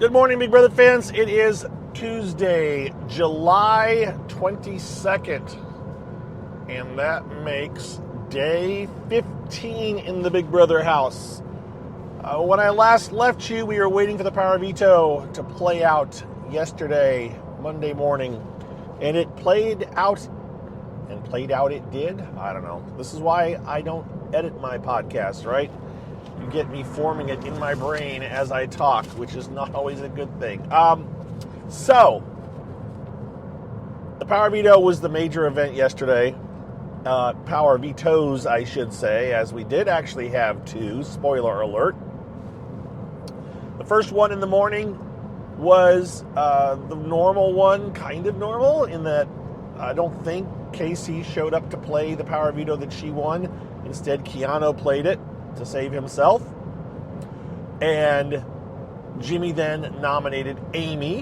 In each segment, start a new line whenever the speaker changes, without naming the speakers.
Good morning, Big Brother fans. It is Tuesday, July 22nd, and that makes day 15 in the Big Brother house. When I last left you, we were waiting for the Power Veto to play out yesterday, Monday morning, and it played out, and played out it did? I don't know. This is why I don't edit my podcast, right? You get me forming it in my brain as I talk, which is not always a good thing. So, the Power Veto was the major event yesterday. Power Vetoes, I should say, as we did actually have two. Spoiler alert. The first one in the morning was the normal one, kind of normal, in that I don't think Casey showed up to play the Power Veto that she won. Instead, Keanu played it to save himself. And Jimmy then nominated Amy,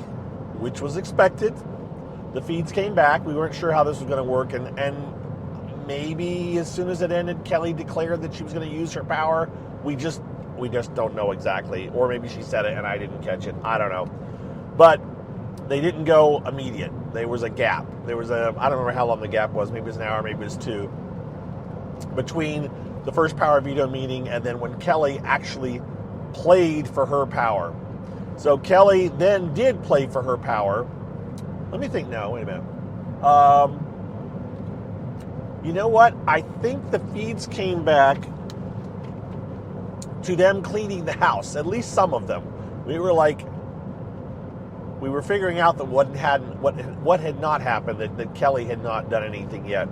which was expected. The feeds came back. We weren't sure how this was going to work. And maybe as soon as it ended, Kelly declared that she was going to use her power. We just don't know exactly. Or maybe she said it and I didn't catch it. I don't know. But they didn't go immediate. There was a gap. I don't remember how long the gap was. Maybe it was an hour, maybe it was two. Between the first Power Veto meeting and then when Kelly actually played for her power. So Kelly then did play for her power. Let me think now. Wait a minute. You know what? I think the feeds came back to them cleaning the house. At least some of them. We were figuring out that what had not happened, that Kelly had not done anything yet.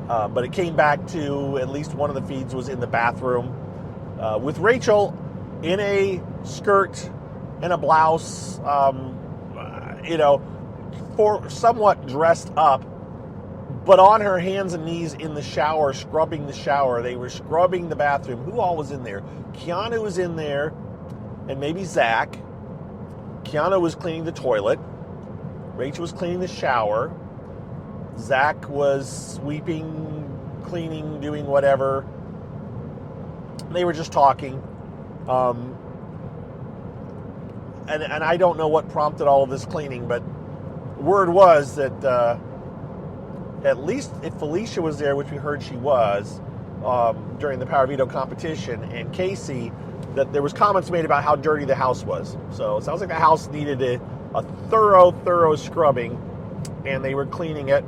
But it came back to at least one of the feeds was in the bathroom with Rachel in a skirt and a blouse, for somewhat dressed up, but on her hands and knees in the shower, scrubbing the shower. They were scrubbing the bathroom. Who all was in there? Keanu was in there, and maybe Zach. Keanu was cleaning the toilet. Rachel was cleaning the shower. Zach was sweeping, cleaning, doing whatever. They were just talking. And I don't know what prompted all of this cleaning, but word was that at least if Felicia was there, which we heard she was, during the Power Veto competition, and Casey, that there was comments made about how dirty the house was. So it sounds like the house needed a thorough scrubbing, and they were cleaning it.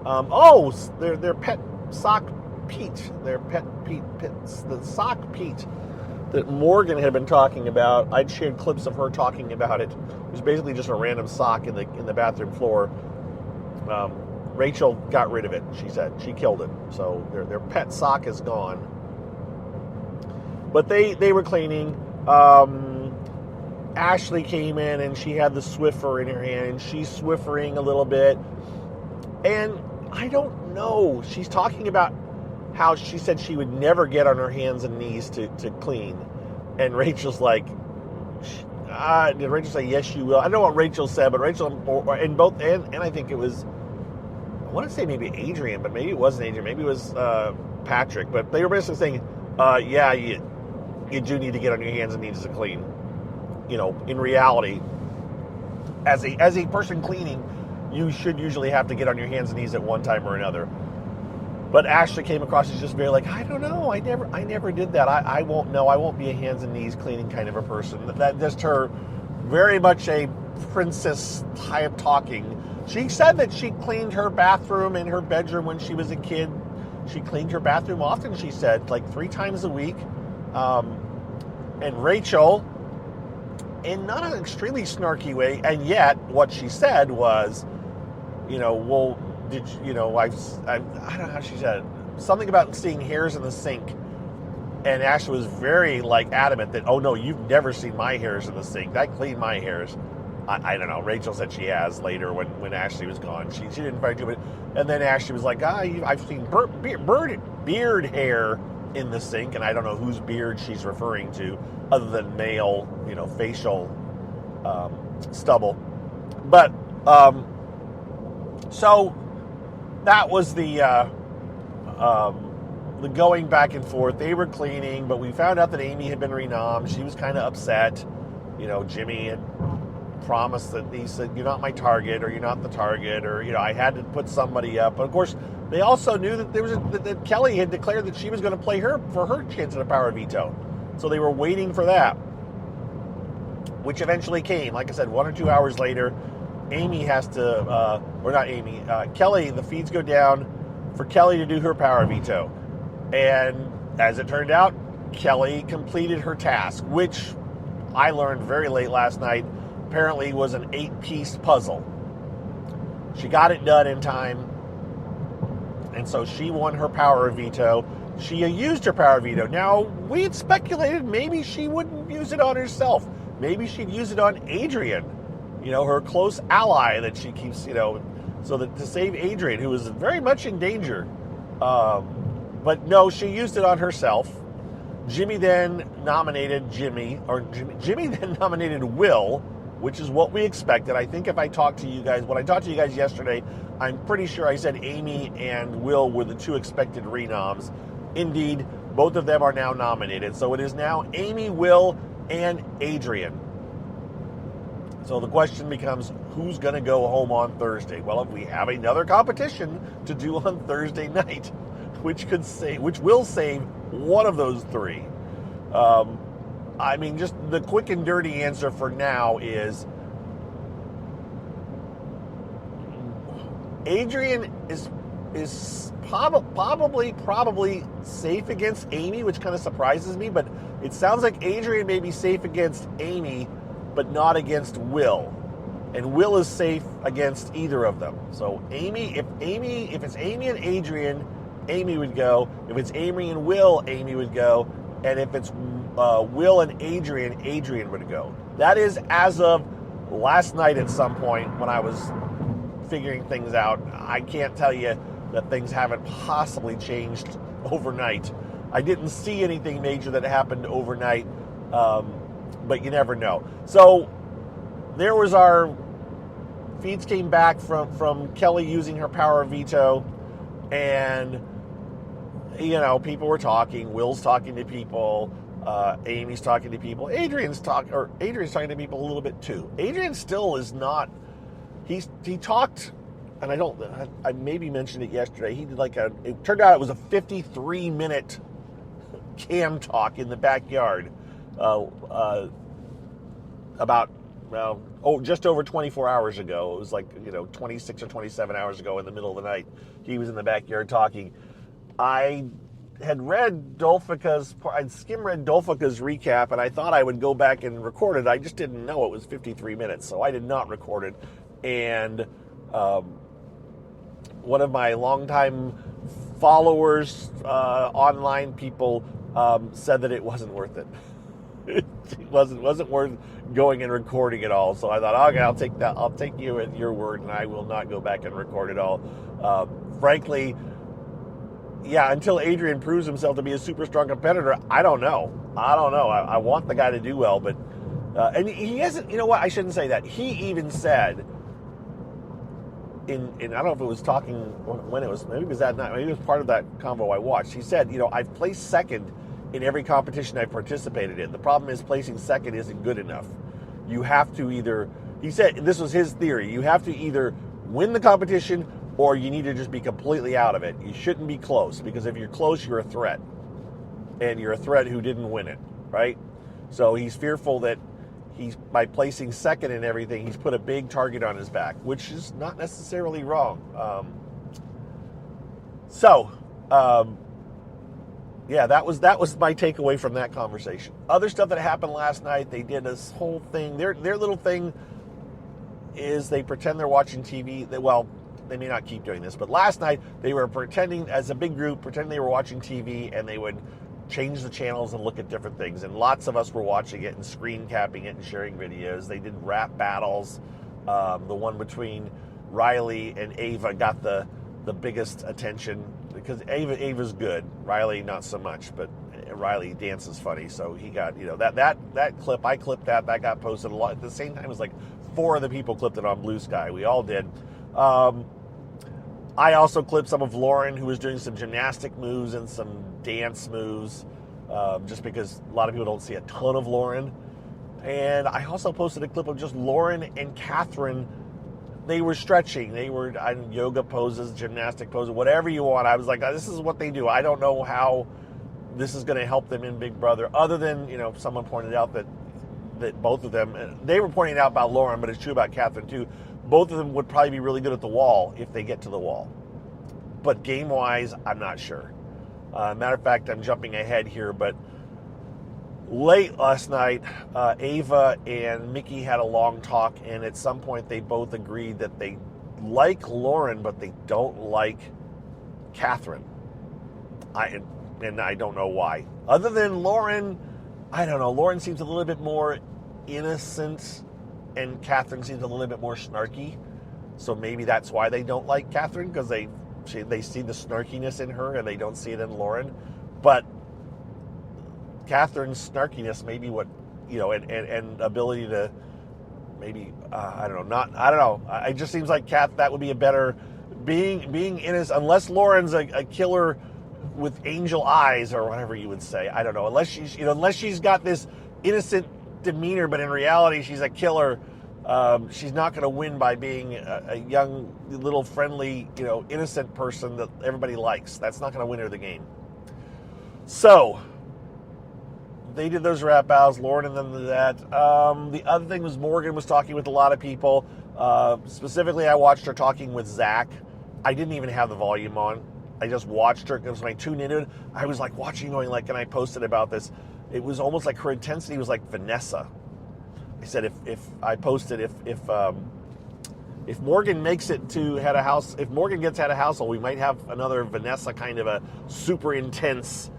Their pet sock Pete. Their pet Pete. The sock Pete that Morgan had been talking about. I'd shared clips of her talking about it. It was basically just a random sock in the bathroom floor. Rachel got rid of it, she said. She killed it. So their pet sock is gone. But they were cleaning. Ashley came in and she had the Swiffer in her hand, and she's Swiffering a little bit. And I don't know. She's talking about how she said she would never get on her hands and knees to clean. And Rachel's like, did Rachel say, yes, you will? I don't know what Rachel said, but Rachel, and I think it was, I want to say maybe Adrian, but maybe it wasn't Adrian. Maybe it was Patrick. But they were basically saying, yeah, you do need to get on your hands and knees to clean. In reality, as a person cleaning, you should usually have to get on your hands and knees at one time or another. But Ashley came across as just very like, I don't know, I never did that. I won't know. I won't be a hands and knees cleaning kind of a person. That just her very much a princess type talking. She said that she cleaned her bathroom in her bedroom when she was a kid. She cleaned her bathroom often, she said, like 3 times a week. And Rachel, in not an extremely snarky way, and yet what she said was, I don't know how she said it. Something about seeing hairs in the sink. And Ashley was very adamant that, oh no, you've never seen my hairs in the sink. I clean my hairs. I don't know. Rachel said she has later when Ashley was gone. She didn't quite do it. And then Ashley was like, I've seen beard hair in the sink, and I don't know whose beard she's referring to other than male, facial stubble. But, so that was the going back and forth. They were cleaning, but we found out that Amy had been renommed. She was kind of upset. Jimmy had promised that he said, "You're not my target," or "You're not the target," or I had to put somebody up. But of course, they also knew that that Kelly had declared that she was going to play her for her chance at a power veto. So they were waiting for that, which eventually came. Like I said, 1 or 2 hours later, Amy has to, or not Amy, Kelly. The feeds go down for Kelly to do her power veto, and as it turned out, Kelly completed her task, which I learned very late last night, apparently was an 8-piece puzzle. She got it done in time, and so she won her power veto. She used her power veto. Now, we had speculated maybe she wouldn't use it on herself. Maybe she'd use it on Adrian, her close ally that she keeps, so that to save Adrian, who was very much in danger. But no, she used it on herself. Jimmy then nominated Jimmy then nominated Will, which is what we expected. I think when I talked to you guys yesterday, I'm pretty sure I said Amy and Will were the 2 expected renoms. Indeed, both of them are now nominated. So it is now Amy, Will, and Adrian. So the question becomes, who's going to go home on Thursday? Well, if we have another competition to do on Thursday night, which will save one of those 3. Just the quick and dirty answer for now is Adrian is probably safe against Amy, which kind of surprises me, but it sounds like Adrian may be safe against Amy, but not against Will. And Will is safe against either of them. So if it's Amy and Adrian, Amy would go. If it's Amy and Will, Amy would go. And if it's Will and Adrian, Adrian would go. That is as of last night at some point when I was figuring things out. I can't tell you that things haven't possibly changed overnight. I didn't see anything major that happened overnight, but you never know. So there was our feeds came back from Kelly using her power veto, and people were talking. Will's talking to people. Amy's talking to people. Adrian's talking to people a little bit too. Adrian still is not. He talked, and I maybe mentioned it yesterday. He did it turned out it was a 53-minute cam talk in the backyard about just over 24 hours ago. It was 26 or 27 hours ago in the middle of the night. He was in the backyard talking. I had read I'd skim-read Dolfica's recap, and I thought I would go back and record it. I just didn't know it was 53 minutes, so I did not record it. And one of my longtime followers, online people, said that it wasn't worth it. It wasn't worth going and recording it all. So I thought, okay, I'll take that. I'll take you at your word, and I will not go back and record it all. Frankly, until Adrian proves himself to be a super strong competitor, I don't know. I want the guy to do well, but and he hasn't. You know what? I shouldn't say that. He even said in I don't know if it was talking when it was. Maybe it was that night. Maybe it was part of that convo I watched. He said, I've placed second in every competition I've participated in. The problem is placing second isn't good enough. You have to either. He said this was his theory. You have to either win the competition, or you need to just be completely out of it. You shouldn't be close, because if you're close, you're a threat. And you're a threat who didn't win it, right? So he's fearful that by placing second in everything, he's put a big target on his back, which is not necessarily wrong. That was my takeaway from that conversation. Other stuff that happened last night, they did this whole thing. Their little thing is they pretend they're watching TV. They may not keep doing this, but last night they were pretending, as a big group, pretending they were watching TV, and they would change the channels and look at different things. And lots of us were watching it and screen capping it and sharing videos. They did rap battles. The one between Riley and Ava got the biggest attention, because Ava's good. Riley not so much, but Riley dances funny, so he got that clip. I clipped that got posted a lot. At the same time, it was 4 of the people clipped it on Blue Sky. We all did. I also clipped some of Lauren, who was doing some gymnastic moves and some dance moves, just because a lot of people don't see a ton of Lauren. And I also posted a clip of just Lauren and Catherine. They were stretching. They were on yoga poses, gymnastic poses, whatever you want. I was like, this is what they do. I don't know how this is going to help them in Big Brother, other than, someone pointed out that both of them, they were pointing out about Lauren, but it's true about Catherine too. Both of them would probably be really good at the wall if they get to the wall. But game-wise, I'm not sure. Matter of fact, I'm jumping ahead here, but late last night, Ava and Mickey had a long talk, and at some point they both agreed that they like Lauren, but they don't like Catherine. I don't know why. Other than Lauren, I don't know. Lauren seems a little bit more innocent, and Catherine seems a little bit more snarky. So maybe that's why they don't like Catherine, because they see the snarkiness in her, and they don't see it in Lauren. But Catherine's snarkiness, maybe and ability to maybe I don't know. It just seems like that would be a better being innocent, unless Lauren's a killer with angel eyes or whatever you would say. I don't know. Unless she's got this innocent demeanor, but in reality she's a killer. She's not going to win by being a young, little, friendly, innocent person that everybody likes. That's not going to win her the game. So they did those rap battles, Lauren and them did that. The other thing was Morgan was talking with a lot of people. Specifically, I watched her talking with Zach. I didn't even have the volume on. I just watched her because when I tuned into it, I was like watching, going like, and I posted about this. It was almost like her intensity was like Vanessa. I said if Morgan makes it to head of house, if Morgan gets head of household, we might have another Vanessa kind of a super intense,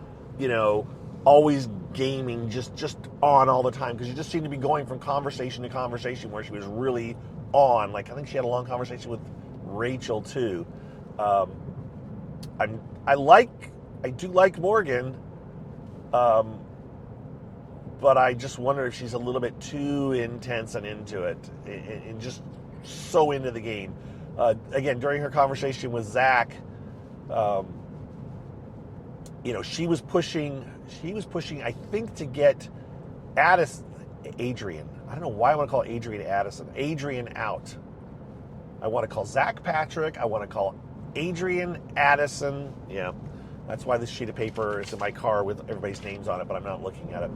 always gaming, just on all the time, because you just seemed to be going from conversation to conversation where she was really on. Like I think she had a long conversation with Rachel too. I do like Morgan, but I just wonder if she's a little bit too intense and into it, and just so into the game. Again, during her conversation with Zach, she was pushing, I think, to get Adrian. I don't know why I want to call Adrian Addison. Adrian out. I want to call Zach Patrick. I want to call Adrian Addison. Yeah, that's why this sheet of paper is in my car with everybody's names on it, but I'm not looking at it.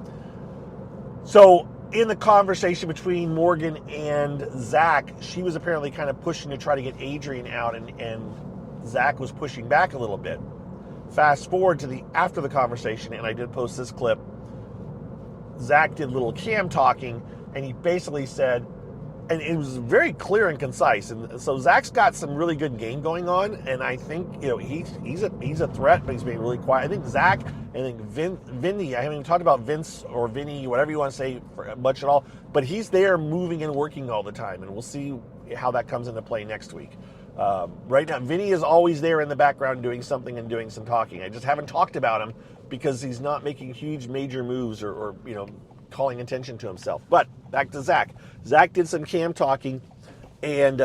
So in the conversation between Morgan and Zach, she was apparently kind of pushing to try to get Adrian out, and Zach was pushing back a little bit. Fast forward to after the conversation, and I did post this clip. Zach did little cam talking, and he basically said, and it was very clear and concise. And so Zach's got some really good game going on, and I think he's a threat, but he's being really quiet. I think Zach, I think Vinny. I haven't even talked about Vince or Vinny, whatever you want to say, for much at all. But he's there, moving and working all the time, and we'll see how that comes into play next week. Right now, Vinny is always there in the background doing something and doing some talking. I just haven't talked about him because he's not making huge major moves or calling attention to himself. But back to Zach. Zach did some cam talking, and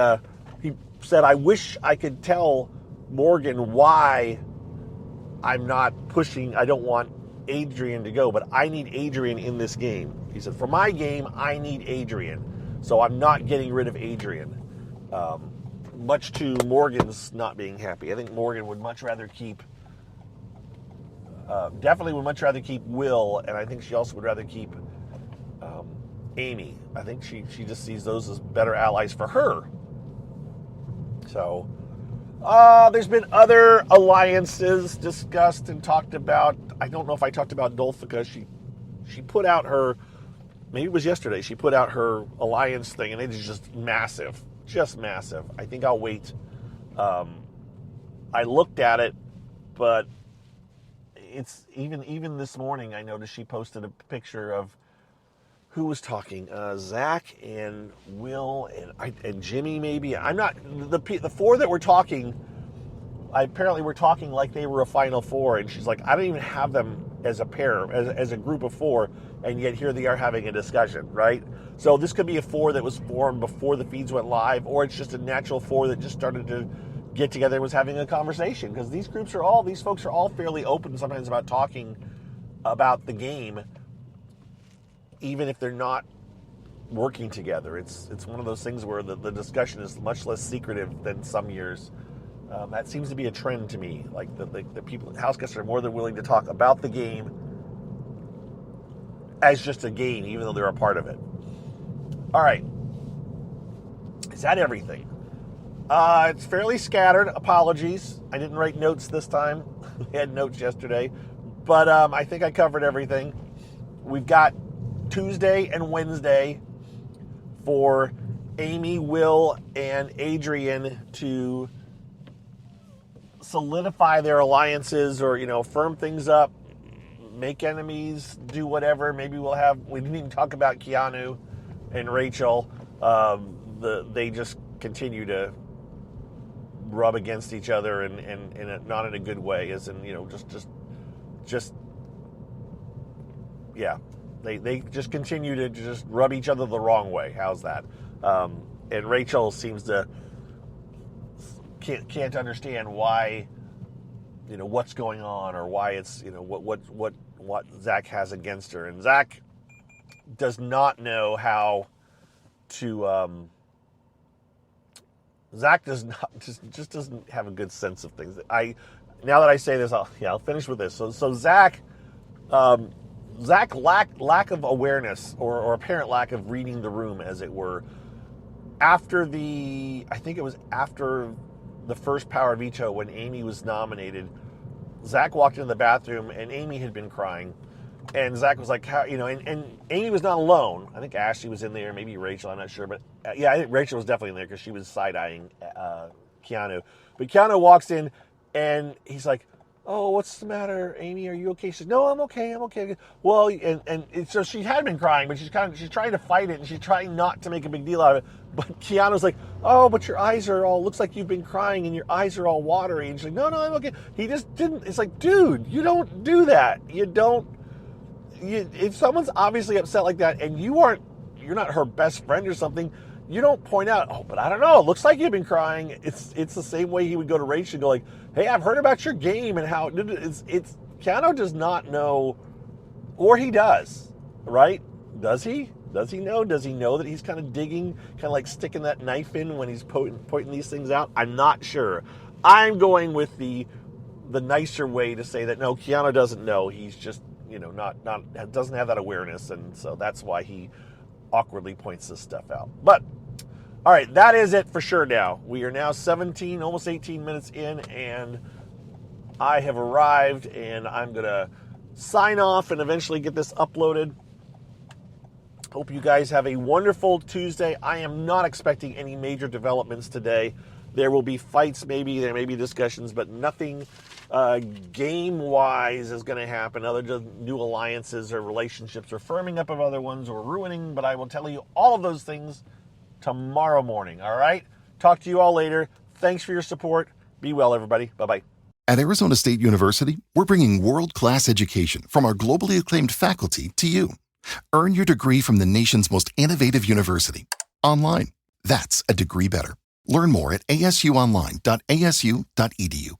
he said, I wish I could tell Morgan why I'm not pushing. I don't want Adrian to go, but I need Adrian in this game. He said, for my game, I need Adrian. So I'm not getting rid of Adrian. Much to Morgan's not being happy. I think Morgan would much rather keep, definitely would much rather keep Will, and I think she also would rather keep Amy. I think she just sees those as better allies for her. So, there's been other alliances discussed and talked about. I don't know if I talked about Dolphica. She put out her, maybe it was yesterday, she put out her alliance thing, and it is just massive. Just massive. I think I'll wait. I looked at it, but it's even this morning I noticed she posted a picture of who was talking. Zach and Will and Jimmy maybe. I'm not the four that were talking. Apparently were talking like they were a final four, and she's like, I don't even have them as a pair, as a group of four, and yet here they are having a discussion, right? So this could be a four that was formed before the feeds went live, or it's just a natural four that just started to get together and was having a conversation, because these folks are all fairly open sometimes about talking about the game, even if they're not working together. It's one of those things where the discussion is much less secretive than some years. That seems to be a trend to me. Like the people, house guests are more than willing to talk about the game as just a game, even though they're a part of it. All right. Is that everything? It's fairly scattered. Apologies. I didn't write notes this time. We had notes yesterday. But I think I covered everything. We've got Tuesday and Wednesday for Amy, Will, and Adrian to solidify their alliances or, firm things up, make enemies, do whatever. Maybe we didn't even talk about Keanu and Rachel. They just continue to rub against each other and not in a good way, as in, they just continue to just rub each other the wrong way. How's that? And Rachel seems to can't understand why, what's going on, or why it's, what Zach has against her. And Zach does not know how to, Zach does not, just doesn't have a good sense of things. Now that I say this, I'll finish with this. So Zach lack of awareness or apparent lack of reading the room, as it were. I think it was after the first Power Veto, when Amy was nominated, Zach walked into the bathroom and Amy had been crying. And Zach was like, and Amy was not alone. I think Ashley was in there, maybe Rachel, I'm not sure. But I think Rachel was definitely in there because she was side-eyeing Keanu. But Keanu walks in and he's like, "Oh, what's the matter, Amy? Are you okay?" She says, "No, I'm okay. Well, and so she had been crying, but she's trying to fight it, and she's trying not to make a big deal out of it. But Keanu's like, "Oh, but your eyes are all, looks like you've been crying, and your eyes are all watery." And she's like, No, I'm okay. He just didn't. It's like, dude, you don't do that. If someone's obviously upset like that, and you're not her best friend or something, you don't point out, "Oh, but I don't know, it looks like you've been crying." It's the same way he would go to Rachel and go like, "Hey, I've heard about your game and how it's Keanu does not know," or he does, right? Does he? Does he know? Does he know that he's kind of digging, kind of like sticking that knife in when he's pointing these things out? I'm not sure. I'm going with the nicer way to say that no, Keanu doesn't know. He's just, doesn't have that awareness, and so that's why he awkwardly points this stuff out. But all right, that is it for sure now. We are now 17, almost 18 minutes in, and I have arrived, and I'm going to sign off and eventually get this uploaded. Hope you guys have a wonderful Tuesday. I am not expecting any major developments today. There will be fights, maybe. There may be discussions, but nothing game-wise is going to happen other than new alliances or relationships or firming up of other ones or ruining. But I will tell you all of those things tomorrow morning, all right? Talk to you all later. Thanks for your support. Be well, everybody. Bye-bye.
At Arizona State University, we're bringing world-class education from our globally acclaimed faculty to you. Earn your degree from the nation's most innovative university. Online. That's a degree better. Learn more at asuonline.asu.edu.